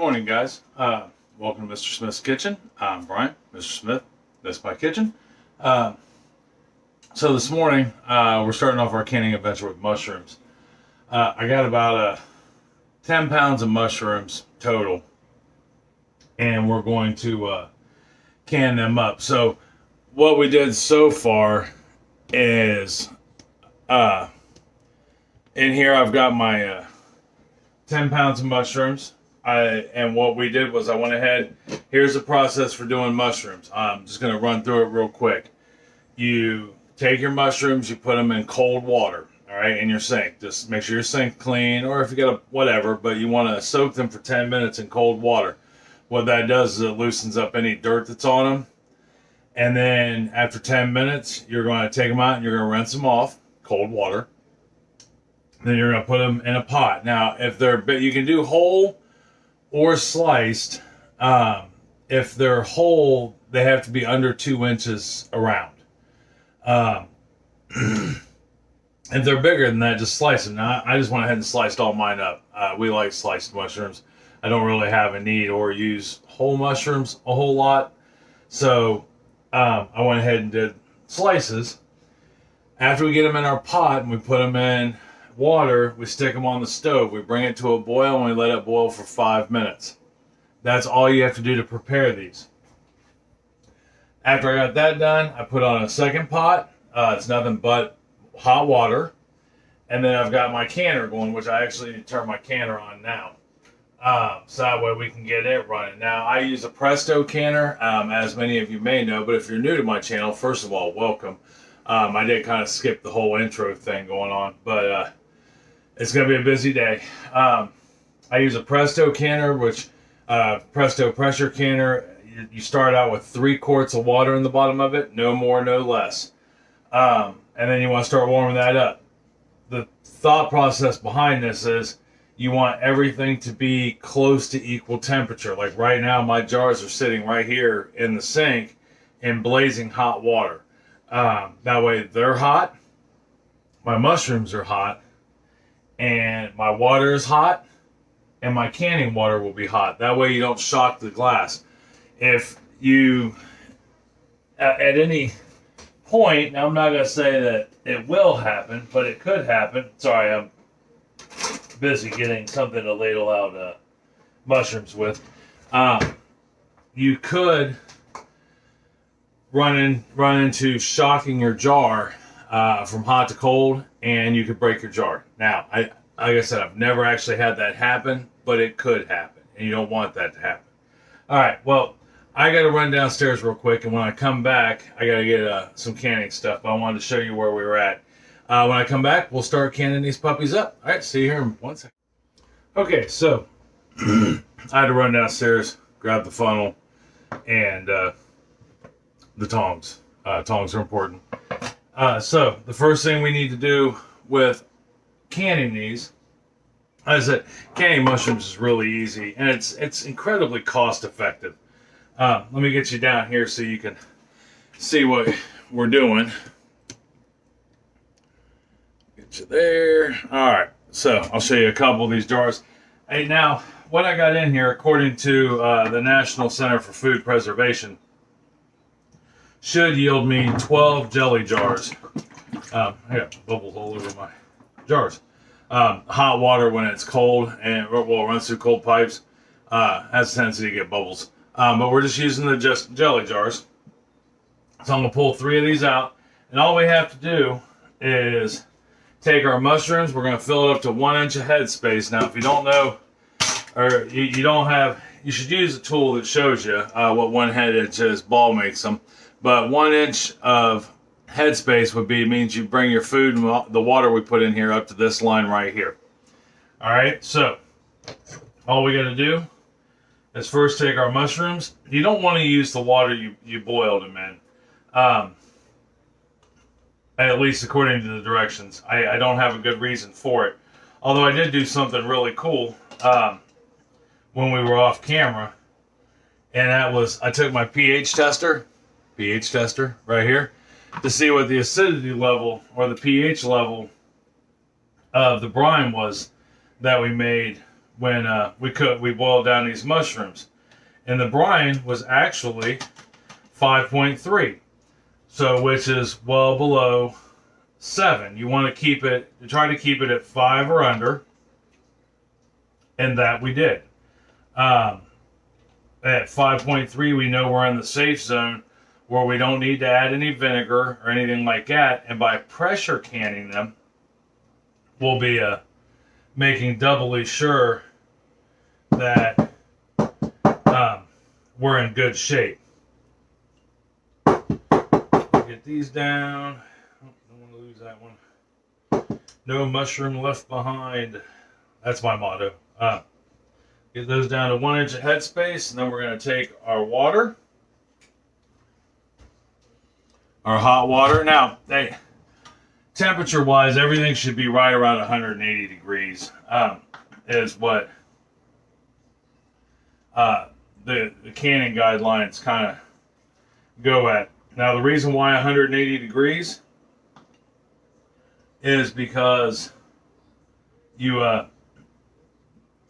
morning, guys. Welcome to Mr. Smith's Kitchen. I'm Brian, Mr. Smith. That's my kitchen. So this morning, we're starting off our canning adventure with mushrooms. I got about 10 pounds of mushrooms total, and we're going to can them up. So what we did so far is, in here I've got my 10 pounds of mushrooms. And what we did was I went ahead, here's the process for doing mushrooms. I'm just going to run through it real quick. You take your mushrooms, you put them in cold water, all right, in your sink. Just make sure your sink clean, or if you got a whatever, but you want to soak them for 10 minutes in cold water. What that does is it loosens up any dirt that's on them. And then after 10 minutes, you're going to take them out and you're going to rinse them off, cold water. Then you're going to put them in a pot. Now, if they're, you can do whole or sliced. If they're whole, they have to be under 2 inches around. If they're bigger than that, just slice them. Now, I just went ahead and sliced all mine up. We like sliced mushrooms. I don't really have a need or use whole mushrooms a whole lot. So I went ahead and did slices. After we get them in our pot and we put them in water, we stick them on the stove. We bring it to a boil and we let it boil for 5 minutes. That's all you have to do to prepare these. After I got that done, I put on a second pot. It's nothing but hot water. And then I've got my canner going, which I actually need to turn my canner on now. So that way we can get it running. Now, I use a Presto Canner, as many of you may know, but if you're new to my channel, first of all, welcome. I did kind of skip the whole intro thing going on, but it's going to be a busy day. I use a Presto Canner, which Presto pressure canner. You start out with 3 quarts of water in the bottom of it, no more, no less. And then you want to start warming that up. The thought process behind this is you want everything to be close to equal temperature. Like right now, my jars are sitting right here in the sink in blazing hot water. That way they're hot, my mushrooms are hot, and my water is hot, and my canning water will be hot. That way you don't shock the glass. If you, at any point, now I'm not going to say that it will happen, but it could happen. Sorry, I'm busy getting something to ladle out mushrooms with. You could run into shocking your jar from hot to cold, and you could break your jar. Now, like I said, I've never actually had that happen, but it could happen, and you don't want that to happen. All right, well, I got to run downstairs real quick, and when I come back, I got to get some canning stuff, but I wanted to show you where we were at. When I come back, we'll start canning these puppies up. All right, see you here in 1 second. Okay, so I had to run downstairs, grab the funnel, and the tongs. Tongs are important. So the first thing we need to do with canning these is that canning mushrooms is really easy, and it's incredibly cost effective. Let me get you down here so you can see what we're doing. Get you there. All right, so I'll show you a couple of these jars. Hey, now what I got in here, according to the National Center for Food Preservation, should yield me 12 jelly jars. I got bubbles all over my jars. Hot water when it's cold and runs through cold pipes has a tendency to get bubbles. But we're just using the jelly jars. So I'm going to pull 3 of these out. And all we have to do is take our mushrooms. We're going to fill it up to 1 inch of head space. Now, if you don't know, or you don't have, you should use a tool that shows you what 1 head inch is. Ball makes them. But 1 inch of headspace means you bring your food and the water we put in here up to this line right here. All right, so all we got to do is first take our mushrooms. You don't want to use the water you boiled them in, at least according to the directions. I don't have a good reason for it. Although I did do something really cool when we were off camera, and that was I took my pH tester right here, to see what the acidity level or the pH level of the brine was that we made when we boiled down these mushrooms. And the brine was actually 5.3, so which is well below 7. You want to try to keep it at 5 or under, and that we did. At 5.3, we know we're in the safe zone where we don't need to add any vinegar or anything like that. And by pressure canning them, we'll be making doubly sure that we're in good shape. Get these down. Oh, don't want to lose that one. No mushroom left behind. That's my motto. Get those down to 1 inch of headspace, and then we're going to take our water, our hot water. Now, temperature-wise, everything should be right around 180 degrees. Is what the canning guidelines kind of go at. Now, the reason why 180 degrees is because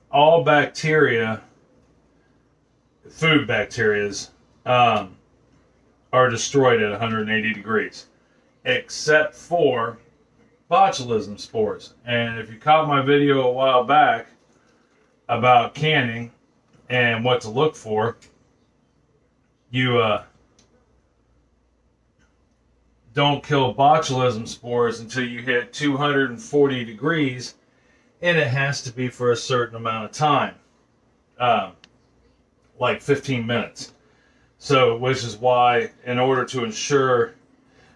all bacteria, food bacterias, are destroyed at 180 degrees, except for botulism spores. And if you caught my video a while back about canning and what to look for, you don't kill botulism spores until you hit 240 degrees, and it has to be for a certain amount of time, like 15 minutes. So, which is why, in order to ensure,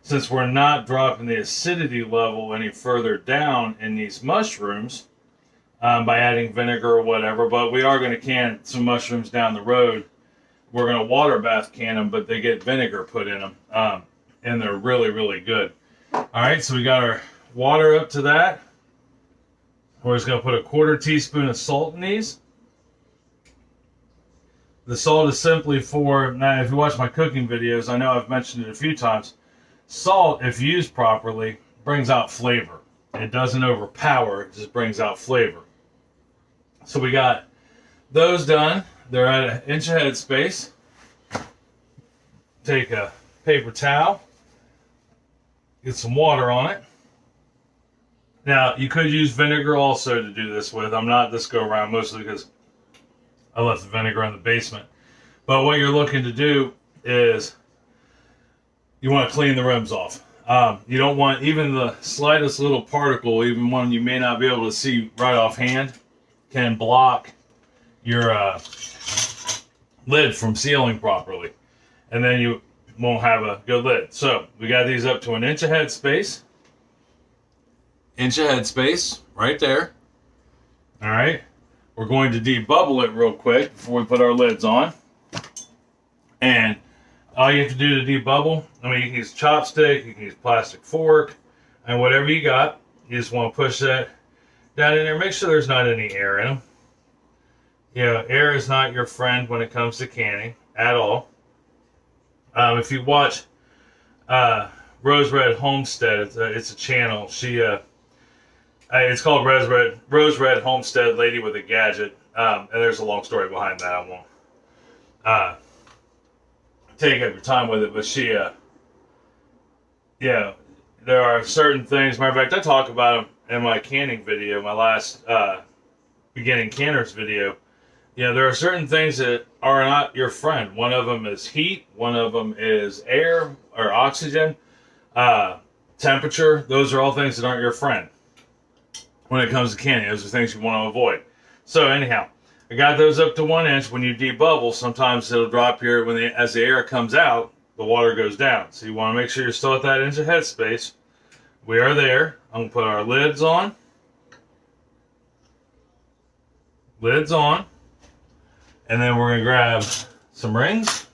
since we're not dropping the acidity level any further down in these mushrooms, by adding vinegar or whatever, but we are going to can some mushrooms down the road. We're going to water bath can them, but they get vinegar put in them, and they're really, really good. All right, so we got our water up to that. We're just going to put a 1/4 teaspoon of salt in these. The salt is simply for, now if you watch my cooking videos, I know I've mentioned it a few times, salt, if used properly, brings out flavor. It doesn't overpower, it just brings out flavor. So we got those done. They're at 1 inch of headspace. Take a paper towel, get some water on it. Now, you could use vinegar also to do this with. I'm not this go around mostly because I left the vinegar in the basement. But what you're looking to do is you want to clean the rims off. You don't want even the slightest little particle, even one you may not be able to see right offhand, can block your lid from sealing properly. And then you won't have a good lid. So we got these up to 1 inch of headspace. 1 inch of headspace right there. All right. We're going to debubble it real quick before we put our lids on. And all you have to do to debubble, I mean, you can use a chopstick, you can use a plastic fork, and whatever you got, you just want to push that down in there. Make sure there's not any air in them. You know, air is not your friend when it comes to canning at all. If you watch Rose Red Homestead, it's a channel. It's called Rose Red Homestead, Lady with a Gadget. And there's a long story behind that. I won't take up your time with it, but yeah, there are certain things. Matter of fact, I talk about them in my canning video, my last beginning canners video. You know, there are certain things that are not your friend. One of them is heat. One of them is air or oxygen. Temperature. Those are all things that aren't your friend when it comes to canning. Those are things you want to avoid. So anyhow, I got those up to 1 inch. When you debubble, sometimes it'll drop here. As the air comes out, the water goes down. So you want to make sure you're still at that inch of headspace. We are there. I'm going to put our lids on. Lids on. And then we're going to grab some rings.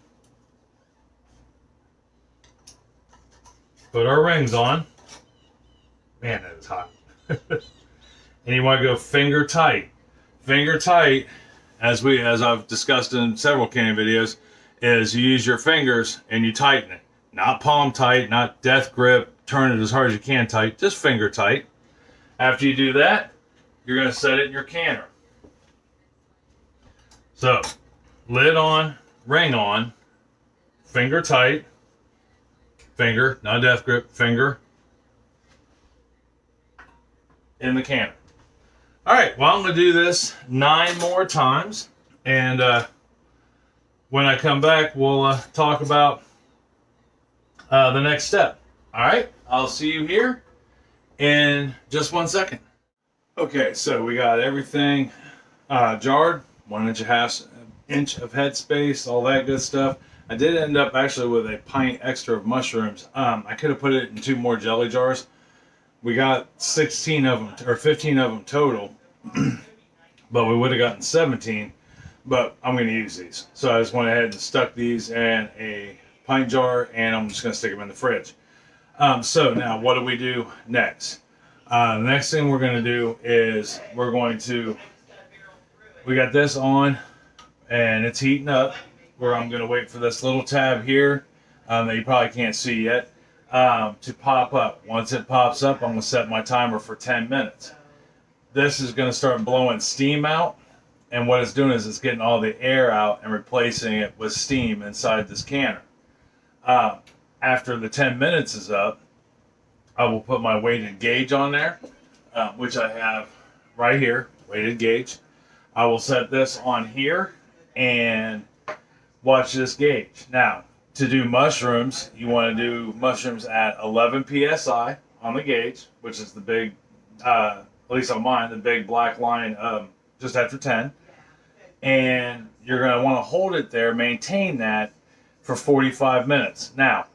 Put our rings on. Man, that is hot. And you want to go finger tight. Finger tight, as I've discussed in several canning videos, is you use your fingers and you tighten it. Not palm tight, not death grip, turn it as hard as you can tight, just finger tight. After you do that, you're going to set it in your canner. So, lid on, ring on, finger tight, finger, not death grip, finger in the canner. All right, well, I'm going to do this 9 more times, and when I come back, we'll talk about the next step. All right, I'll see you here in just 1 second. Okay, so we got everything jarred, 1.5 inch of head space, all that good stuff. I did end up actually with a pint extra of mushrooms. I could have put it in 2 more jelly jars. We got 16 of them, or 15 of them total, but we would have gotten 17, but I'm going to use these. So I just went ahead and stuck these in a pint jar, and I'm just going to stick them in the fridge. So now what do we do next? The next thing we're going to do is we got this on, and it's heating up, where I'm going to wait for this little tab here that you probably can't see yet. To pop up. Once it pops up, I'm going to set my timer for 10 minutes. This is going to start blowing steam out, and what it's doing is it's getting all the air out and replacing it with steam inside this canner. After the 10 minutes is up, I will put my weighted gauge on there, which I have right here, weighted gauge. I will set this on here and watch this gauge. Now, to do mushrooms, you want to do mushrooms at 11 psi on the gauge, which is the big, at least on mine, the big black line just after 10. And you're going to want to hold it there, maintain that for 45 minutes. Now,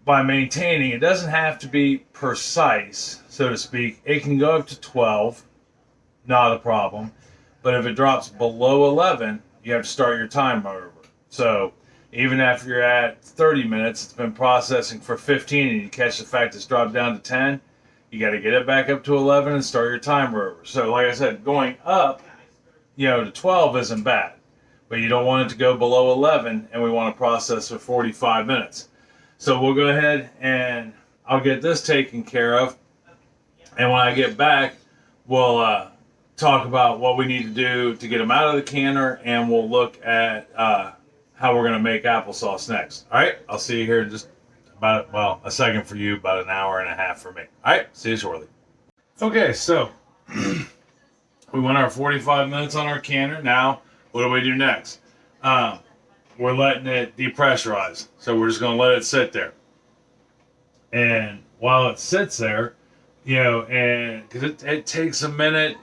by maintaining, it doesn't have to be precise, so to speak. It can go up to 12, not a problem. But if it drops below 11, you have to start your timer over. So, even after you're at 30 minutes, it's been processing for 15, and you catch the fact it's dropped down to 10, you got to get it back up to 11 and start your timer over. So like I said, going up, to 12 isn't bad, but you don't want it to go below 11, and we want to process for 45 minutes. So we'll go ahead and I'll get this taken care of, and when I get back, we'll talk about what we need to do to get them out of the canner, and we'll look at how we're going to make applesauce next. All right, I'll see you here in just about, a second for you, about an hour and a half for me. All right, see you shortly. Okay, so we went our 45 minutes on our canner. Now, what do we do next? We're letting it depressurize. So we're just going to let it sit there. And while it sits there, and because it takes a minute,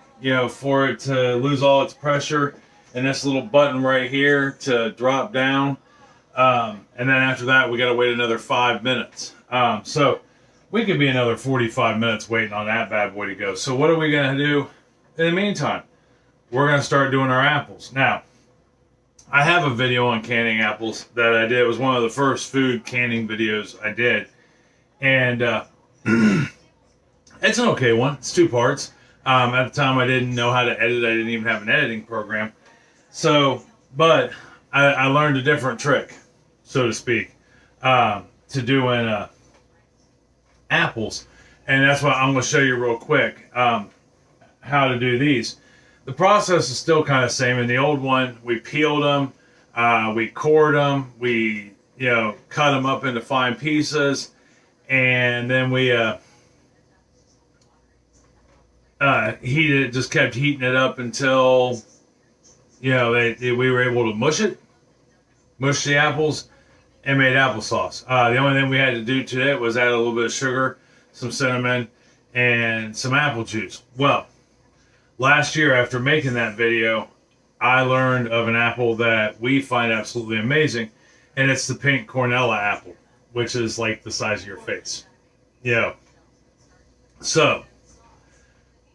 for it to lose all its pressure, and this little button right here to drop down. And then after that, we got to wait another 5 minutes. So we could be another 45 minutes waiting on that bad boy to go. So what are we going to do in the meantime? We're going to start doing our apples. Now, I have a video on canning apples that I did. It was one of the first food canning videos I did. And it's an okay one. It's 2 parts. At the time, I didn't know how to edit. I didn't even have an editing program. So, but I learned a different trick, so to speak, to doing apples. And that's what I'm going to show you real quick, how to do these. The process is still kind of the same. In the old one, we peeled them, we cored them, we, cut them up into fine pieces, and then we just kept heating it up until, we were able to mush the apples, and made applesauce. The only thing we had to do to it was add a little bit of sugar, some cinnamon, and some apple juice. Well, last year after making that video, I learned of an apple that we find absolutely amazing, and it's the pink Cornella apple, which is like the size of your face. So,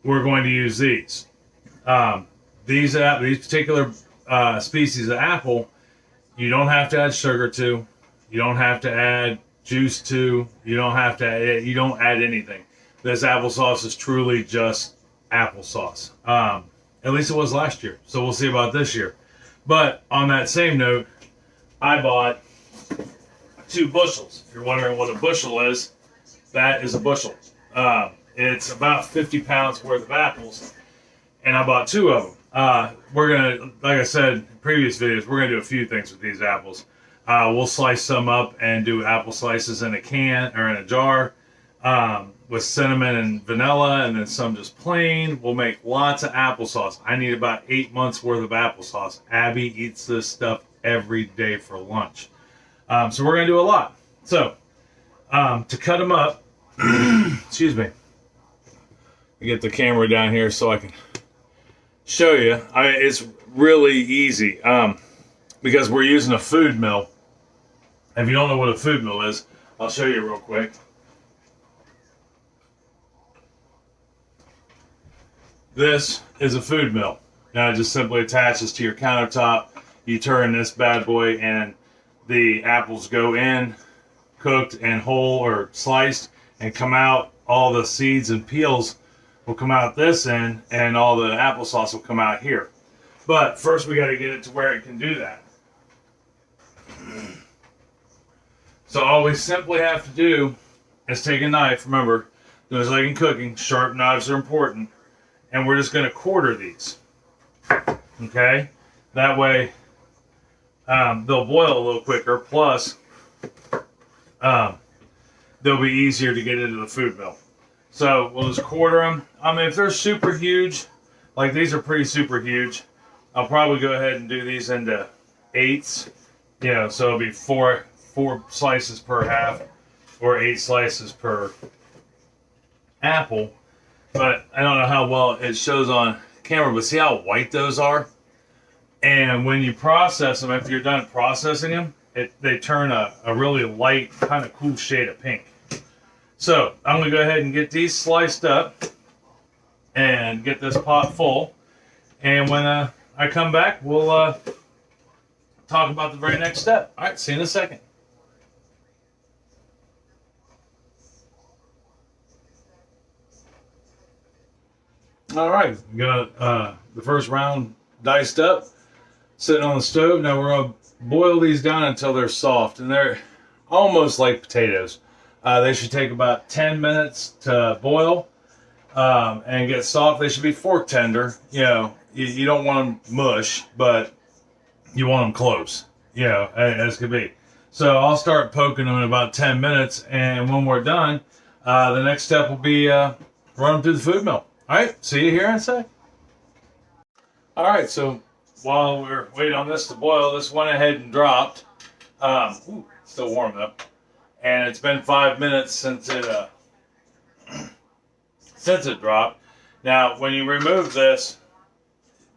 we're going to use these. These particular species of apple, you don't have to add sugar to, you don't have to add juice to, you don't add anything. This applesauce is truly just applesauce. At least it was last year, so we'll see about this year. But on that same note, I bought 2 bushels. If you're wondering what a bushel is, that is a bushel. It's about 50 pounds worth of apples, and I bought 2 of them. We're gonna, like I said in previous videos, we're gonna do a few things with these apples. We'll slice some up and do apple slices in a can or in a jar with cinnamon and vanilla, and then some just plain. We'll make lots of applesauce. I need about 8 months worth of applesauce. Abby eats this stuff every day for lunch. So we're gonna do a lot. So to cut them up, excuse me. Get the camera down here so I can show you. It's really easy because we're using a food mill. If you don't know what a food mill is, I'll show you real quick. This is a food mill. Now it just simply attaches to your countertop. You turn this bad boy and the apples go in, cooked and whole or sliced, and come out. All the seeds and peels will come out this end, and all the applesauce will come out here. But first we got to get it to where it can do that. So all we simply have to do is take a knife. Remember, just like in cooking, sharp knives are important. And we're just going to quarter these. Okay? That way they'll boil a little quicker. Plus, they'll be easier to get into the food mill. So we'll just quarter them. I mean, if they're super huge, like these are pretty super huge, I'll probably go ahead and do these into eighths. You know, so it'll be four slices per half, or 8 slices per apple. But I don't know how well it shows on camera, but see how white those are? And when you process them, after you're done processing them, they turn a really light, kind of cool shade of pink. So I'm going to go ahead and get these sliced up and get this pot full. And when I come back, we'll talk about the very next step. All right, see you in a second. All right, we got the first round diced up, sitting on the stove. Now we're going to boil these down until they're soft, and they're almost like potatoes. They should take about 10 minutes to boil and get soft. They should be fork tender. You know, you don't want them mush, but you want them close, you know, as could be. So I'll start poking them in about 10 minutes, and when we're done, the next step will be run them through the food mill. All right, see you here in a sec. All right, so while we're waiting on this to boil, this went ahead and dropped. Ooh, still warm though. And it's been 5 minutes since it dropped. Now, when you remove this,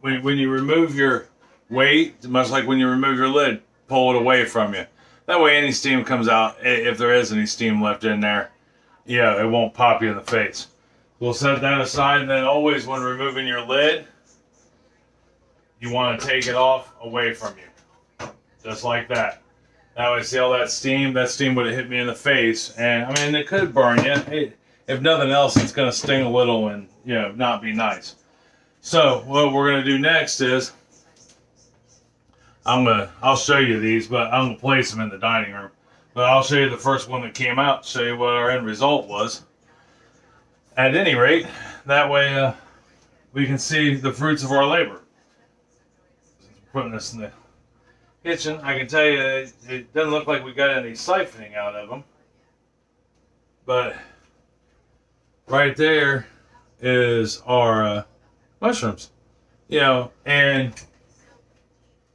when you remove your weight, much like when you remove your lid, pull it away from you. That way, any steam comes out. If there is any steam left in there, yeah, it won't pop you in the face. We'll set that aside, and then always when removing your lid, you want to take it off away from you. Just like that. That way, see all that steam? That steam would have hit me in the face, and I mean, it could burn you. Hey, if nothing else, it's going to sting a little and, you know, not be nice. So, what we're going to do next is, I'll show you these, but I'm going to place them in the dining room. But I'll show you the first one that came out, show you what our end result was. At any rate, that way we can see the fruits of our labor. Putting this in the kitchen, I can tell you it doesn't look like we got any siphoning out of them. But right there is our mushrooms. You know, and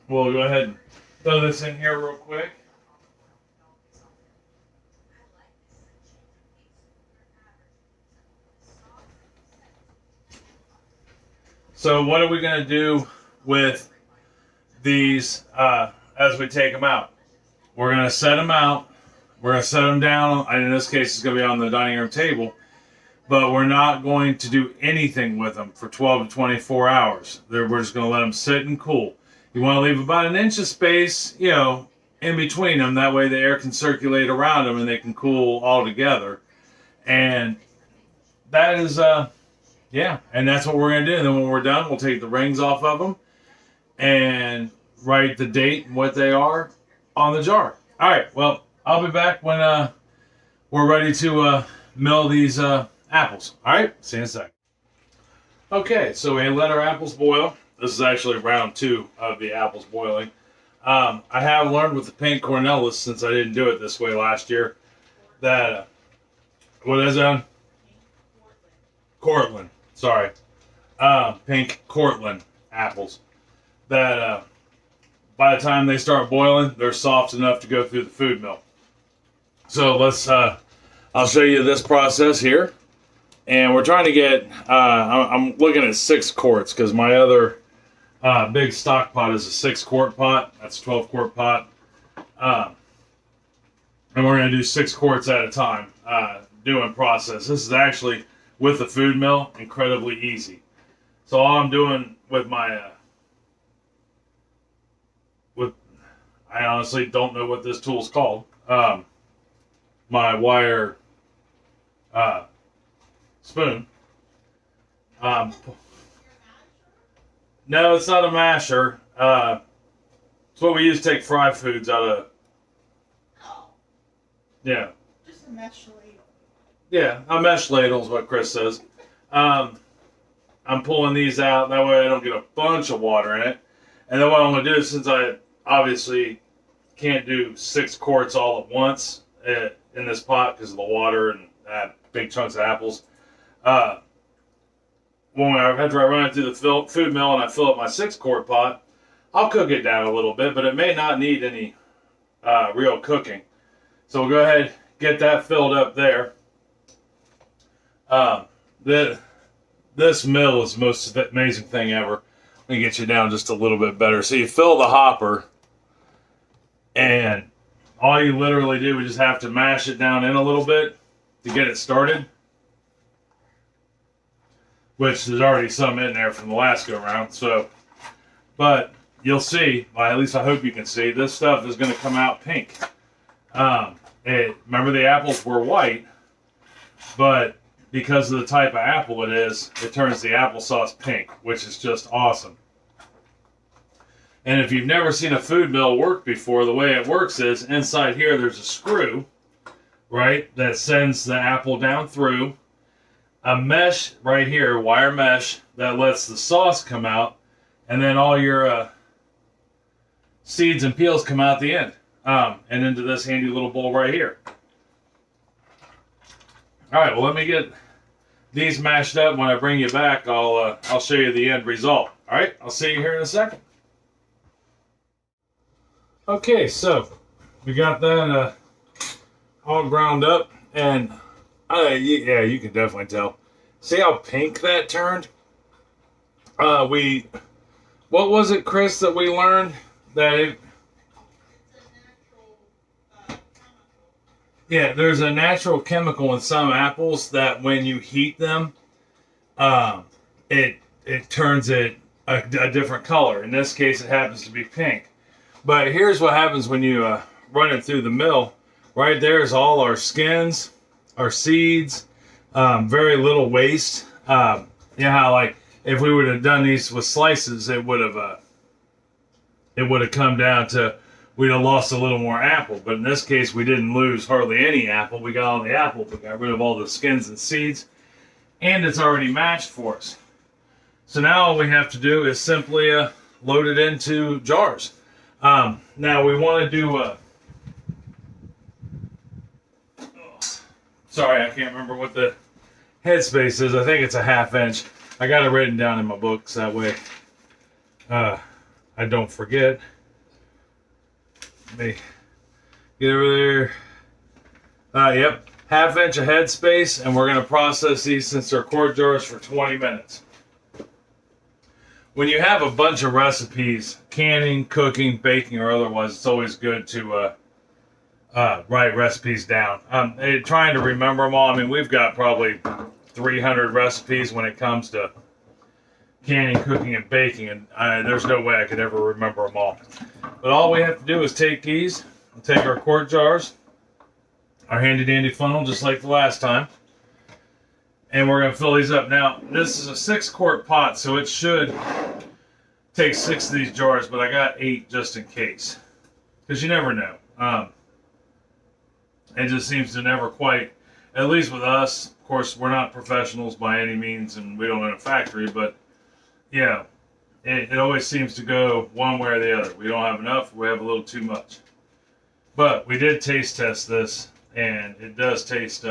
we'll go ahead and throw this in here real quick. So what are we going to do with these as we take them out? We're going to set them out. We're going to set them down. And in this case, it's going to be on the dining room table. But we're not going to do anything with them for 12 to 24 hours. We're just going to let them sit and cool. You want to leave about an inch of space, you know, in between them. That way the air can circulate around them and they can cool all together. And that is... yeah, and that's what we're going to do. And then when we're done, we'll take the rings off of them and write the date and what they are on the jar. All right, well, I'll be back when we're ready to mill these apples. All right, see you in a sec. Okay, so we let our apples boil. This is actually round 2 of the apples boiling. I have learned with the pink Cornelius, since I didn't do it this way last year, that, what is that? Cortland. Sorry. Pink Cortland apples. That by the time they start boiling, they're soft enough to go through the food mill. So let's, I'll show you this process here. And we're trying to get, I'm looking at 6 quarts because my other big stock pot is a 6-quart pot. That's a 12-quart pot. And we're going to do 6 quarts at a time doing process. This is actually, with the food mill, incredibly easy. So all I'm doing with my, I honestly don't know what this tool's called. My wire spoon. No, it's not a masher. It's what we use to take fried foods out of. Yeah. Just a mesh ladle. Yeah, a mesh ladle is what Chris says. I'm pulling these out. That way I don't get a bunch of water in it. And then what I'm going to do, since I obviously can't do 6 quarts all at once in this pot because of the water and big chunks of apples, after I run it through the food mill and I fill up my 6-quart pot, I'll cook it down a little bit, but it may not need any real cooking. So we'll go ahead, get that filled up there. This mill is the most amazing thing ever. Let me get you down just a little bit better. So you fill the hopper, and all you literally do is just have to mash it down in a little bit to get it started. Which there's already some in there from the last go round. So, but you'll see, well, at least I hope you can see, this stuff is going to come out pink. Remember the apples were white, but because of the type of apple it is, it turns the applesauce pink, which is just awesome. And if you've never seen a food mill work before, the way it works is inside here there's a screw, right, that sends the apple down through. A mesh right here, wire mesh, that lets the sauce come out, and then all your seeds and peels come out the end, and into this handy little bowl right here. All right, well, let me get these mashed up. When I bring you back, I'll show you the end result. All right, I'll see you here in a second. Okay, so we got that all ground up, and yeah, you can definitely tell. See how pink that turned? What was it, Chris, that we learned? That yeah, there's a natural chemical in some apples that when you heat them, it turns it a different color. In this case, it happens to be pink. But here's what happens when you run it through the mill. Right there is all our skins, our seeds, very little waste. You know how, like, if we would have done these with slices, it would have come down to, we'd have lost a little more apple. But in this case, we didn't lose hardly any apple. We got all the apple, we got rid of all the skins and seeds, and it's already mashed for us. So now all we have to do is simply load it into jars. Now we want to do sorry, I can't remember what the headspace is. I think it's a 1/2 inch. I got it written down in my books, that way I don't forget. Let me get over there. Yep, 1/2 inch of headspace, and we're going to process these, since they're quart jars, for 20 minutes. When you have a bunch of recipes, canning, cooking, baking, or otherwise, it's always good to write recipes down. Trying to remember them all. I mean, we've got probably 300 recipes when it comes to canning, cooking, and baking, and there's no way I could ever remember them all. But all we have to do is take these, we'll take our quart jars, our handy dandy funnel, just like the last time, and we're going to fill these up. Now, this is a 6-quart pot, so it should take 6 of these jars, but I got 8 just in case, because you never know. It just seems to never quite, at least with us, of course, we're not professionals by any means, and we don't own a factory, but yeah, it always seems to go one way or the other. We don't have enough, we have a little too much. But we did taste test this, and it does taste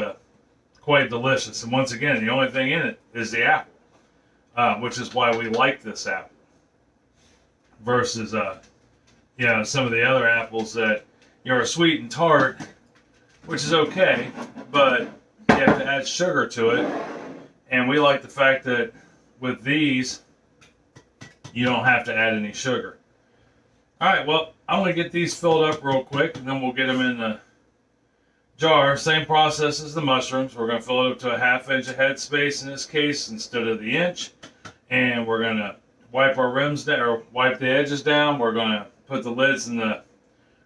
quite delicious. And once again, the only thing in it is the apple, which is why we like this apple versus some of the other apples that are sweet and tart, which is okay, but you have to add sugar to it. And we like the fact that with these, you don't have to add any sugar. All right, well, I'm going to get these filled up real quick, and then we'll get them in the jar. Same process as the mushrooms. We're going to fill it up to a 1/2 inch of head space in this case instead of the inch. And we're going to wipe our rims down, or wipe the edges down. We're going to put the lids and the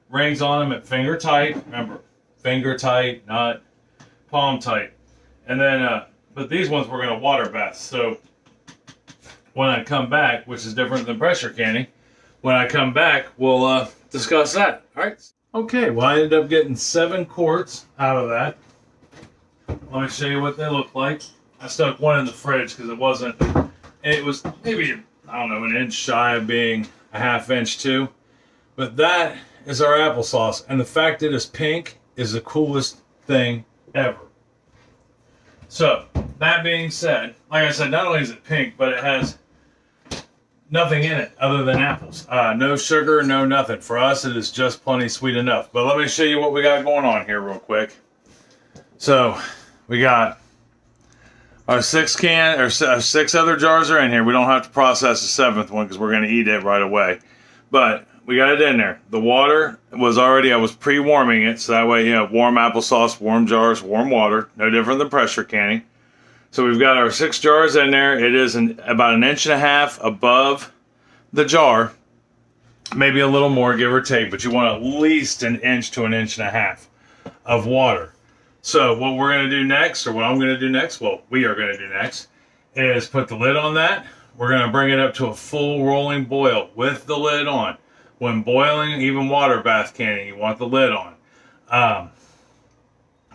rings on them at finger tight. Remember, finger tight, not palm tight. And then, but these ones we're going to water bath. So when I come back, which is different than pressure canning, when I come back, we'll discuss that. All right. Okay, well, I ended up getting 7 quarts out of that. Let me show you what they look like. I stuck one in the fridge because it was maybe, I don't know, an inch shy of being a 1/2 inch too. But that is our applesauce. And the fact that it's pink is the coolest thing ever. So, that being said, like I said, not only is it pink, but it has nothing in it other than apples. No sugar, no nothing. For us, it is just plenty sweet enough. But let me show you what we got going on here real quick. So, we got our 6 other jars are in here. We don't have to process the 7th one because we're going to eat it right away. But we got it in there. The water was already, I was pre-warming it. So that way, warm applesauce, warm jars, warm water. No different than pressure canning. So we've got our 6 jars in there. It is about 1.5 inches above the jar. Maybe a little more, give or take. But you want at least 1 inch to 1.5 inches of water. So what we're going to do next, or what I'm going to do next, well, we are going to do next, is put the lid on that. We're going to bring it up to a full rolling boil with the lid on. When boiling, even water bath canning, you want the lid on.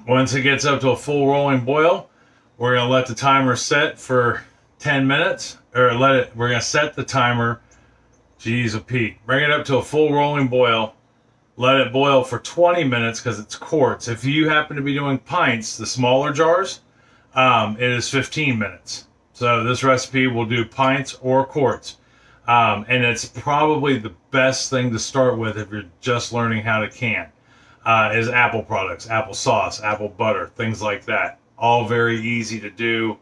Once it gets up to a full rolling boil, we're going to let the timer set for 10 minutes, or we're going to set the timer, geez, bring it up to a full rolling boil. Let it boil for 20 minutes because it's quarts. If you happen to be doing pints, the smaller jars, it is 15 minutes. So this recipe will do pints or quarts. And it's probably the best thing to start with if you're just learning how to can, is apple products, applesauce, apple butter, things like that. All very easy to do.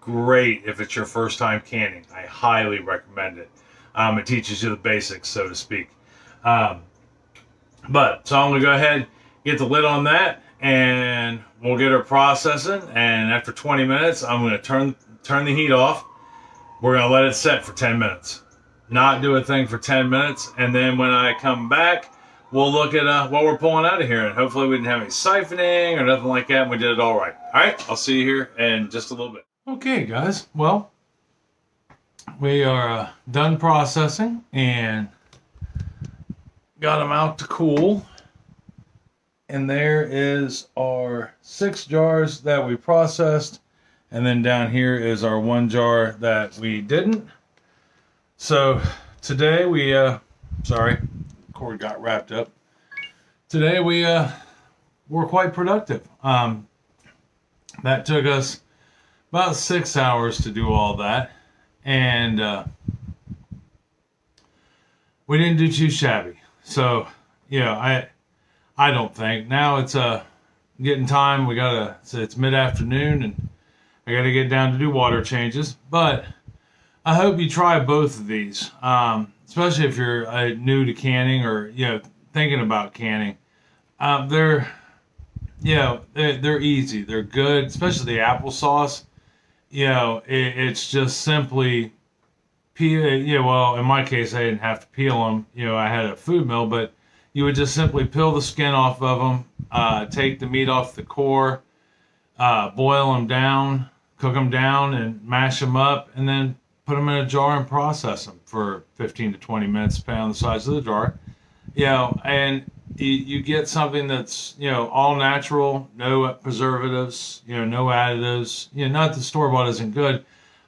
Great if it's your first time canning. I highly recommend it. It teaches you the basics, so to speak. So I'm going to go ahead, get the lid on that, and we'll get her processing. And after 20 minutes, I'm going to turn the heat off. We're going to let it set for 10 minutes. Not do a thing for 10 minutes. And then when I come back, we'll look at what we're pulling out of here. And hopefully we didn't have any siphoning or nothing like that. And we did it all right. All right, I'll see you here in just a little bit. Okay, guys. Well, we are done processing and got them out to cool. And there is our 6 jars that we processed. And then down here is our 1 jar that we didn't. So today we, sorry, cord got wrapped up. Today we were quite productive. That took us about 6 hours to do all that. And we didn't do too shabby. So, I don't think. Now it's getting time. It's mid-afternoon and I got to get down to do water changes. But I hope you try both of these, especially if you're new to canning or, thinking about canning. They're easy. They're good, especially the applesauce. It's just simply peel. Well, in my case, I didn't have to peel them. I had a food mill, but you would just simply peel the skin off of them, take the meat off the core, boil them down, cook them down, and mash them up, and then put them in a jar and process them for 15 to 20 minutes, depending on the size of the jar. And you get something that's, all natural, no preservatives, no additives. Not that the store-bought isn't good,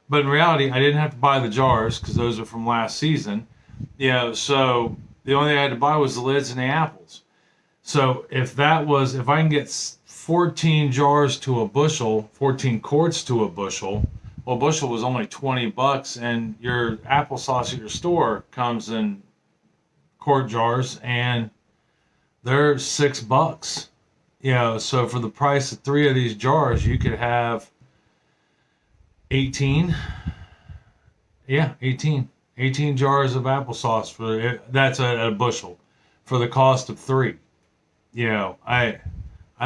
But in reality, I didn't have to buy the jars because those are from last season. So the only thing I had to buy was the lids and the apples. So if I can get 14 jars to a bushel, 14 quarts to a bushel, well, a bushel was only $20, and your applesauce at your store comes in quart jars, and they're $6. So for the price of 3 of these jars, you could have 18 jars of applesauce that's a bushel for the cost of 3. I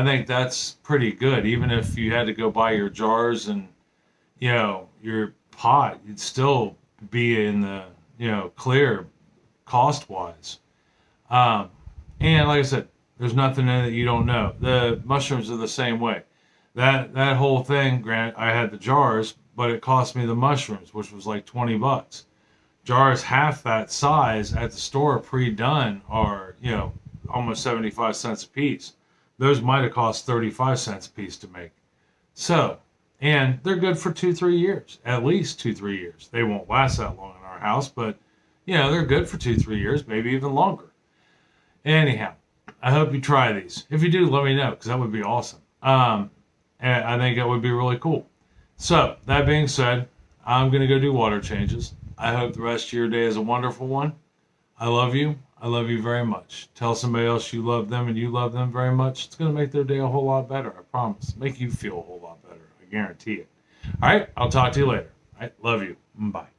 think that's pretty good. Even if you had to go buy your jars and your pot, you'd still be in the clear cost wise. And like I said, there's nothing in it you don't know. The mushrooms are the same way. That whole thing, Grant, I had the jars, but it cost me the mushrooms, which was like $20. Jars half that size at the store pre-done are, almost 75 cents a piece. Those might have cost 35 cents a piece to make. So, and they're good for 2-3 years, at least 2-3 years. They won't last that long in our house, but they're good for 2-3 years, maybe even longer. Anyhow, I hope you try these. If you do, let me know, because that would be awesome. And I think that would be really cool. So, that being said, I'm going to go do water changes. I hope the rest of your day is a wonderful one. I love you. I love you very much. Tell somebody else you love them and you love them very much. It's going to make their day a whole lot better. I promise. Make you feel a whole lot better. I guarantee it. All right. I'll talk to you later. All right. Love you. Bye.